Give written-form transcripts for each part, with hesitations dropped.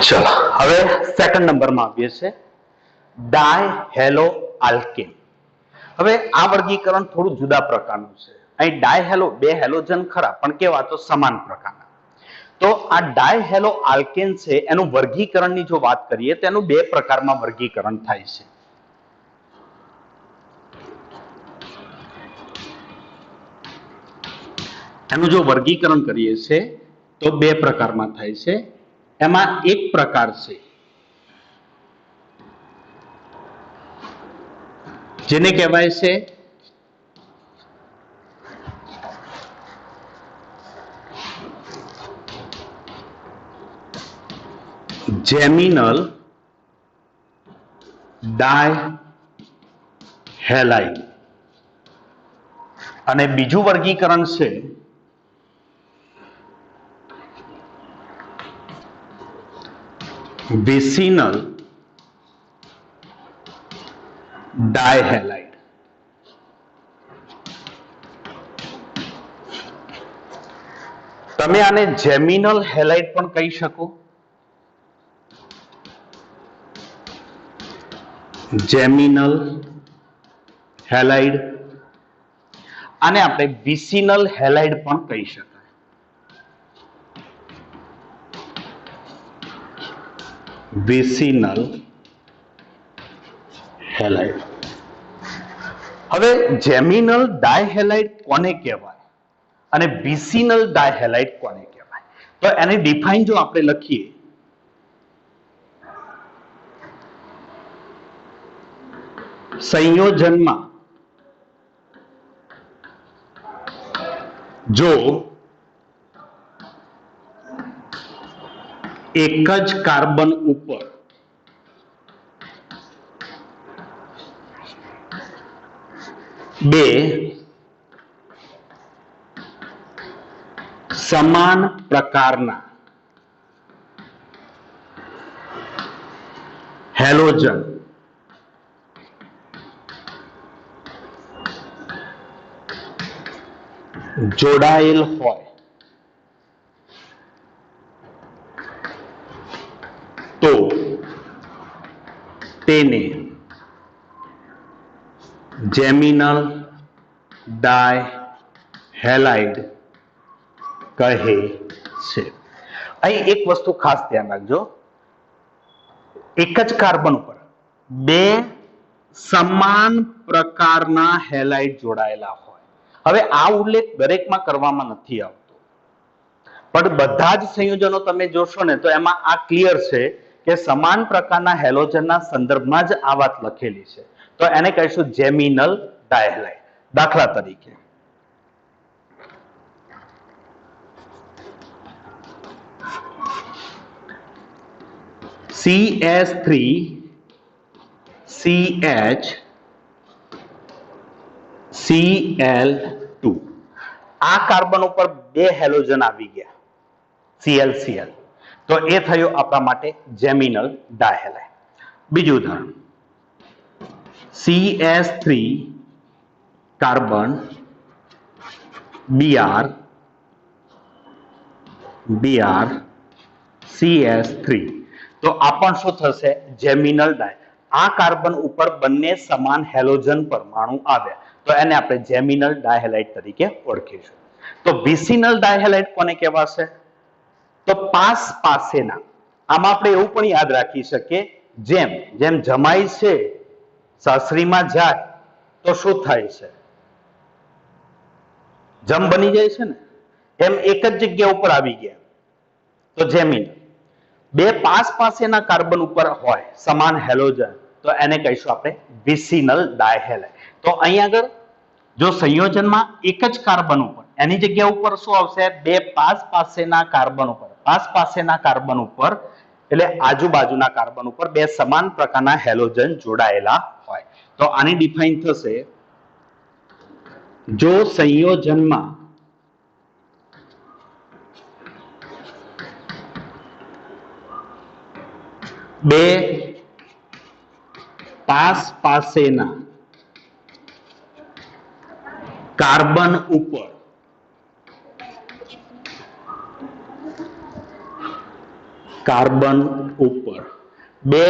चलो હવે સેકન્ડ નંબરમાં આવીએ છે ડાયહેલો આલ્કેન. હવે આ વર્ગીકરણ થોડું જુદા પ્રકારનું છે. અહીં ડાયહેલો બે હેલોજન ખરા પણ કેવા તો સમાન પ્રકારના. તો આ ડાયહેલો આલ્કેન છે એનું વર્ગીકરણની જો વાત કરીએ તો એનું બે પ્રકારમાં વર્ગીકરણ થાય છે. એનું જો વર્ગીકરણ કરીએ છે તો બે પ્રકારમાં થાય છે. એમાં એક પ્રકાર છે જેને કહેવાય છે જેમિનલ ડાયહેલાઇડ અને બીજું વર્ગીકરણ છે વિસિનલ ડાયહેલાઇડ. તમે આને જેમિનલ હેલાઇડ પણ કહી શકો, જેમિનલ હેલાઇડ, આને આપણે વિસિનલ હેલાઇડ પણ કહી શકાય. Vicinal halide. હવે જેમિનલ ડાયહેલાઇડ કોને કહેવાય અને વિસિનલ ડાયહેલાઇડ કોને કહેવાય તો એની ડિફાઇન જો આપણે લખીએ સંયોજનમાં જો એક જ કાર્બન ઉપર બે સમાન પ્રકારના હેલોજન જોડાયેલ હોય તો તેને જેમિનલ ડાયહેલાઇડ કહે છે. અહીં એક વસ્તુ ખાસ ધ્યાન રાખજો, એક જ કાર્બન ઉપર બે સમાન પ્રકારના હેલાઇડ જોડાયેલા હોય. હવે આ ઉલ્લેખ દરેકમાં કરવામાં નથી આવતો પણ બધા જ સંયોજનો તમે જોશો ને તો એમાં આ ક્લિયર છે કે સમાન પ્રકારના હેલોજનના સંદર્ભમાં જ આ વાત લખેલી છે. તો એને કહીશું જેમિનલ ડાયહેલાઇડ. દાખલા તરીકે CH3CHCl2 આ કાર્બન ઉપર બે હેલોજન આવી ગયા ClCl, તો એ થયો આપણા માટે જેમિનલ ડાયહેલાઇડ. બીજું ઉદાહરણ CH3 કાર્બન Br CH3, તો આ પણ શું થશે જેમિનલ ડાય. આ કાર્બન ઉપર બંને સમાન હેલોજન પરમાણુ આવ્યા તો એને આપણે જેમિનલ ડાયહેલાઇડ તરીકે ઓળખીશું. તો વિસિનલ ડાયહેલાઇડ કોને કહેવાશે તો પાસ પાસેના. આમાં આપણે એવું પણ યાદ રાખી શકીએ જેમ જેમ જમાઈ છે સાસરીમાં જાય તો શું થાય છે જમ બની જાય છે ને, એમ એક જ જગ્યા ઉપર આવી ગયા તો જેમિનલ. બે પાસ પાસેના કાર્બન ઉપર હોય સમાન હેલોજન તો એને કહીશું આપણે વિસિનલ ડાયહેલાઇડ. તો અહીં આગળ જો સંયોજનમાં એક જ કાર્બન ઉપર એની જગ્યા ઉપર શું આવશે બે પાસ પાસેના કાર્બન ઉપર, પાસ પાસેના કાર્બન ઉપર એટલે આજુબાજુના કાર્બન ઉપર બે સમાન પ્રકારના હેલોજન જોડાયેલા હોય તો આની ડિફાઇન થશે જો સંયોજનમાં બે પાસ પાસેના કાર્બન ઉપર કાર્બન ઉપર બે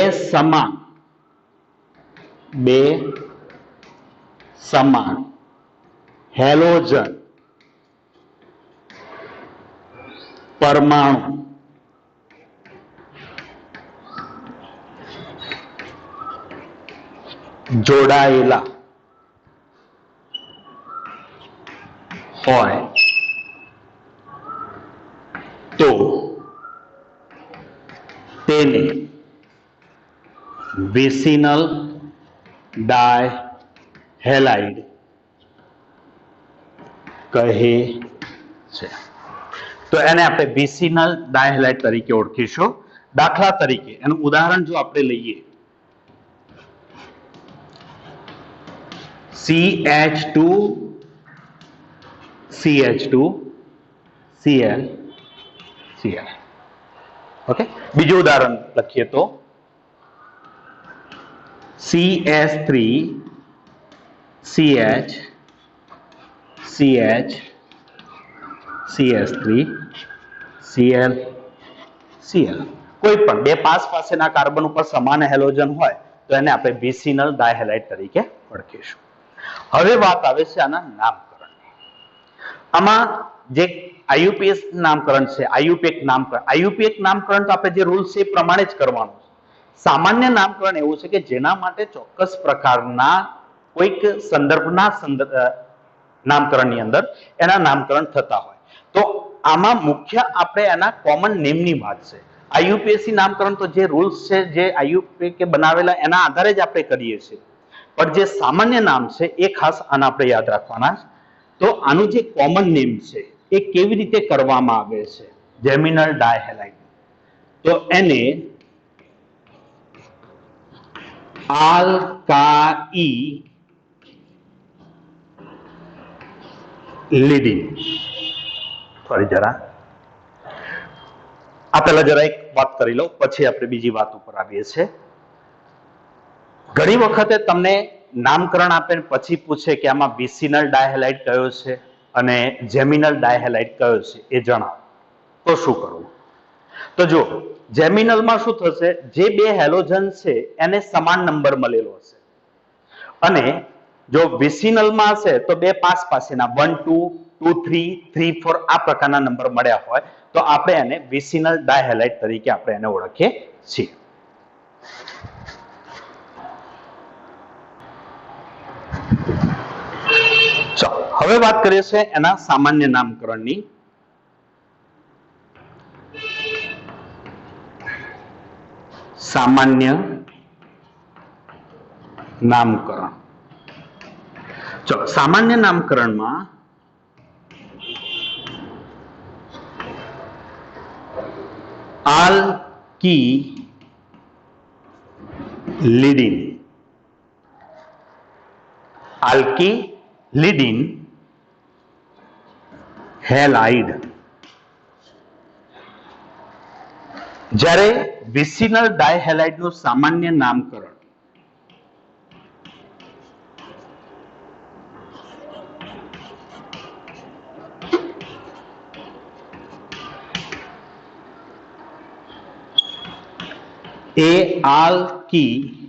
સમાન હેલોજન પરમાણુ જોડાયેલા હોય તો તેને વિસિનલ ડાયહેલાઇડ કહે છે. તો એને આપણે વિસિનલ ડાયહેલાઇડ તરીકે ઓળખીશું. દાખલા તરીકે એનું ઉદાહરણ જો આપણે લઈએ, CH2Cl Cl. ઓકે, બીજું ઉદાહરણ લખીએ તો CS3CH CH3 Cl Cl. કોઈ પણ બે પાસેના કાર્બન ઉપર સમાન હેલોજન હોય તો એને આપણે વિસિનલ ડાયહેલાઇડ તરીકે ઓળખીશું. હવે વાત આવે છે આના નામકરણની. આમાં જે IUPAC નામકરણ છે, IUPAC નામકરણ તો આપણે જે રૂલ્સ છે એ પ્રમાણે જ કરવાનું છે. સામાન્ય નામકરણ એવું છે કે જેના માટે ચોક્કસ પ્રકારના કોઈક સંદર્ભના નામકરણની અંદર એના નામકરણ થતા હોય. તો આમાં મુખ્ય આપણે એના કોમન નેમની વાત છે. IUPAC નામકરણ તો જે રૂલ્સ છે, જે IUPAC બનાવેલા એના આધારે જ આપણે કરીએ છીએ. પણ જે સામાન્ય નામ છે એ ખાસ આના આપણે યાદ રાખવાના. તો આનું જે કોમન નેમ છે એ કેવી રીતે કરવામાં આવે છે, જેમિનલ ડાયહેલાઇડ, તો એને આલ્કાઈ લીડિંગ. સોરી, જરા આ પહેલા જરા એક વાત કરી લો, પછી આપણે બીજી વાત ઉપર આવીએ છીએ. ઘણી વખતે તમને નામકરણ આપે પછી પૂછે કે આમાં વિસિનલ ડાયહેલાઇડ કયો છે અને જેમિનલ ડાયહેલાઇડ કયો છે, એ જણાવો. તો શું કરવું? તો જો જેમિનલમાં શું થશે, જે બે હેલોજન છે એને સમાન નંબર મળેલો હશે, અને જો વિસિનલમાં હશે તો બે પાસેના 1 2 2 3 3 4 આ પ્રકારના નંબર મળ્યા હોય તો આપણે એને વિસિનલ ડાયહેલાઇડ તરીકે આપણે એને ઓળખીએ છીએ. ચાલો હવે વાત કરીએ છીએ એના સામાન્ય નામકરણની. સામાન્ય નામકરણ. ચલો, સામાન્ય નામકરણમાં આલ્કીલિડિન હેલાઇડ. જ્યારે વિસિનલ ડાયહેલાઇડ નું સામાન્ય નામકરણ એ આલ્કીલિન,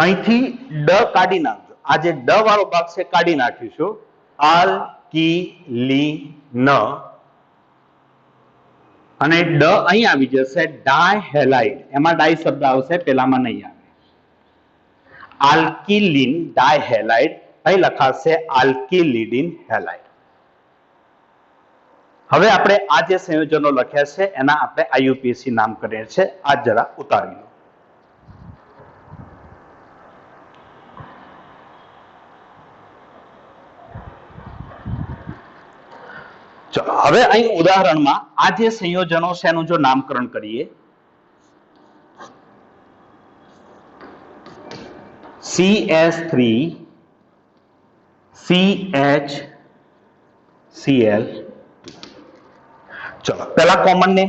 અહીંથી ડ કાઢી નાખજો. આ જે ડ વાળો ભાગ છે કાઢી નાખીશું. આલ્કીલિન અને ડ અહીં આવી જશે. ડાયહેલાઇડ, એમાં ડાય શબ્દ આવશે, પેલામાં નહીં આવે. આલ્કીલિન ડાયહેલાઇડ, અહીં લખાશે આલ્કીલિડિન હેલાઇડ. હવે આપણે આ જે સંયોજનો લખ્યા છે એના આપણે IUPAC નામ કરીએ છીએ. આ જરા ઉતારી લો. ચલો હવે અહીં ઉદાહરણમાં આ જે સંયોજનો છે એનું જો નામકરણ કરીએ, CS3 CHCl. ચલો પહેલા કોમન ને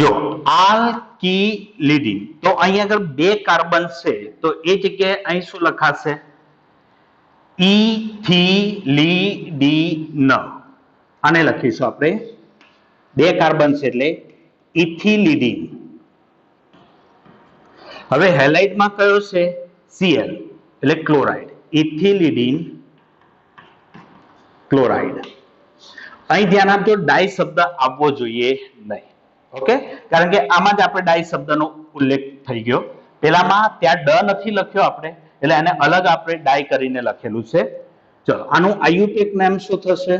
જો આલ્કીલિડિન, તો અહીં આગળ બે કાર્બન છે તો એ જગ્યાએ અહીં શું લખાશે? ઇથિલિડીન. આને લખીશું આપણે, બે કાર્બન છે એટલે ઇથિલિડીન. હવે હેલાઇડમાં કયો છે? Cl એટલે ક્લોરાઇડ. Ethylidene chloride. અહીં ધ્યાન આપજો, ડાઈ શબ્દ આવવો જોઈએ નહીં. ઓકે, કારણ કે આમાં જ આપણે ડાઈ શબ્દનો ઉલ્લેખ થઈ ગયો. પેલામાં ત્યાં ડ નથી લખ્યો આપણે, એટલે એને અલગ આપણે ડાઈ કરીને લખેલું છે. ચલો, આનું આયુર્વેદિક નામ શું થશે?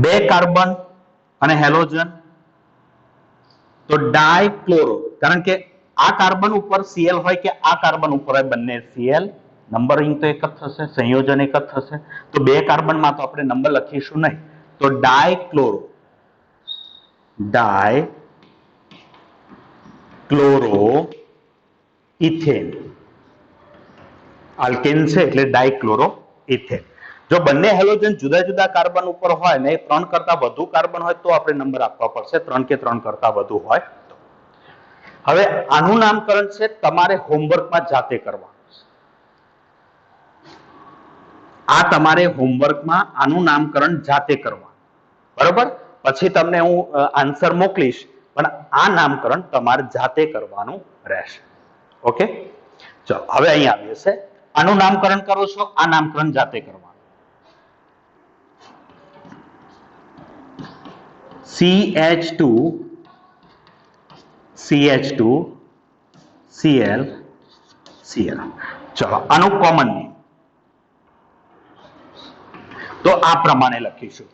બે કાર્બન અને હેલોજન તો ડાયક્લોરો. કારણ કે આ કાર્બન ઉપર Cl હોય કે આ કાર્બન ઉપર હોય, બંને Cl, નંબરિંગ તો એક જ થશે, સંયોજન એક જ થશે. તો બે કાર્બનમાં તો આપણે નંબર લખીશું નહીં, તો ડાયક્લોરો. Dichloro ethane. આલ્કેન છે એટલે ડાયક્લોરો ઇથેન. જો બંને હેલોજન જુદા જુદા કાર્બન ઉપર હોય ને 3 કરતા વધુ કાર્બન હોય તો આપણે નંબર આપવા પડશે, 3 કે 3 કરતા વધુ હોય તો. હવે આનું નામકરણ છે તમારે હોમવર્કમાં જાતે કરવાનું છે. આ તમારે હોમવર્કમાં આનું નામકરણ જાતે કરવાનું, બરોબર? પછી તમને હું આન્સર મોકલીશ, પણ આ નામકરણ તમારે જાતે કરવાનું રહેશે. ઓકે, ચલો હવે અહીં આવીએ છે. આનું નામકરણ કરો છો, આ નામકરણ જાતે કરવાનું. CH2 CH2 Cl Cl. ચલો, આનું કોમન નેમ તો આ પ્રમાણે લખીશું.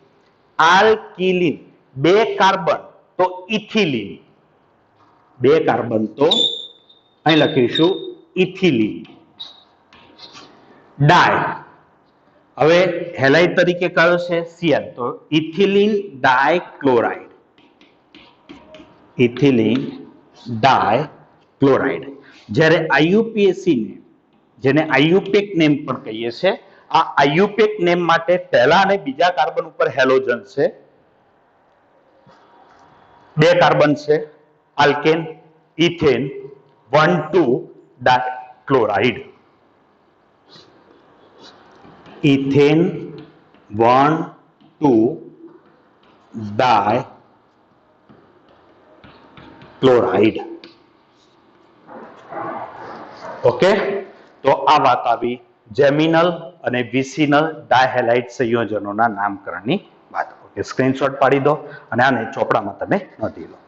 આલ્કિલિન, બે કાર્બન તો ઇથિલિન. બે કાર્બન તો અહીં લખીશું ઇથિલિન. ડાય, હવે હેલાઇડ તરીકે કયો છે? Cl, તો ઇથિલિન ડાયક્લોરાઇડ. ઇથિલિન ડાયક્લોરાઇડ. જ્યારે IUPAC ને, જેને આયુપેક નેમ પણ કહીએ છીએ, આ આયુપેક નેમ માટે પહેલા અને બીજા કાર્બન ઉપર હેલોજન છે. બે કાર્બન છે, આલ્કેન, ઇથેન, 1,2 ડાયક્લોરાઇડ. ઇથેન 1,2 ડાયક્લોરાઇડ. ઓકે, તો આ વાત આવી જેમિનલ અને વિસિનલ ડાયહેલાઇડ સંયોજનોના નામકરણની વાત. ઓકે, સ્ક્રીનશોટ પાડી દો અને આને ચોપડામાં તમે નોંધી લો.